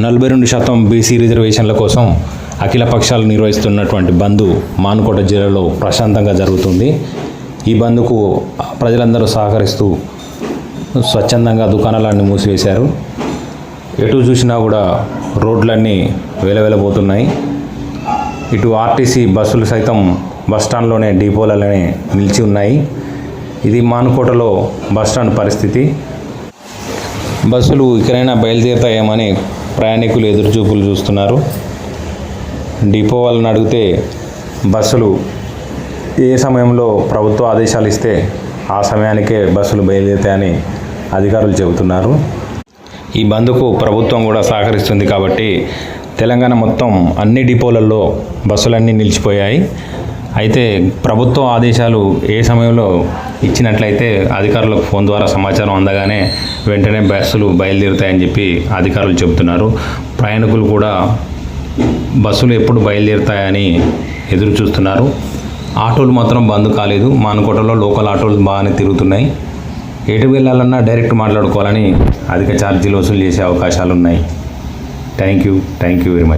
42% BC రిజర్వేషన్ల కోసం అఖిల పక్షాలు నిర్వహిస్తున్నటువంటి బంద్ మానుకోట జిల్లాలో ప్రశాంతంగా జరుగుతుంది. ఈ బంద్కు ప్రజలందరూ సహకరిస్తూ స్వచ్ఛందంగా దుకాణాలన్నీ మూసివేశారు. ఎటు చూసినా కూడా రోడ్లన్నీ వెలవెలబోతున్నాయి. ఇటు ఆర్టీసీ బస్సులు సైతం బస్టాండ్లోనే డిపోలలోనే నిలిచి ఉన్నాయి. ఇది మానుకోటలో బస్టాండ్ పరిస్థితి. బస్సులు ఇకనైనా బయలుదేరుతాయేమని ప్రయాణికులు ఎదురుచూపులు చూస్తున్నారు. డిపో వాళ్ళని అడిగితే బస్సులు ఏ సమయంలో ప్రభుత్వ ఆదేశాలు ఇస్తే ఆ సమయానికే బస్సులు బయలుదేరుతాయని అధికారులు చెబుతున్నారు. ఈ బంద్కు ప్రభుత్వం కూడా సహకరిస్తుంది కాబట్టి తెలంగాణ మొత్తం అన్ని డిపోలలో బస్సులన్నీ నిలిచిపోయాయి. అయితే ప్రభుత్వ ఆదేశాలు ఏ సమయంలో ఇచ్చినట్లయితే అధికారులకు ఫోన్ ద్వారా సమాచారం అందగానే వెంటనే బస్సులు బయలుదేరుతాయని చెప్పి అధికారులు చెబుతున్నారు. ప్రయాణికులు కూడా బస్సులు ఎప్పుడు బయలుదేరుతాయని ఎదురు చూస్తున్నారు. ఆటోలు మాత్రం బంద్ కాలేదు. మానుకోటలో లోకల్ ఆటోలు బాగానే తిరుగుతున్నాయి. ఎటు వెళ్ళాలన్నా డైరెక్ట్ మాట్లాడుకోవాలని అధిక ఛార్జీలు వసూలు చేసే అవకాశాలు ఉన్నాయి. Thank you very much.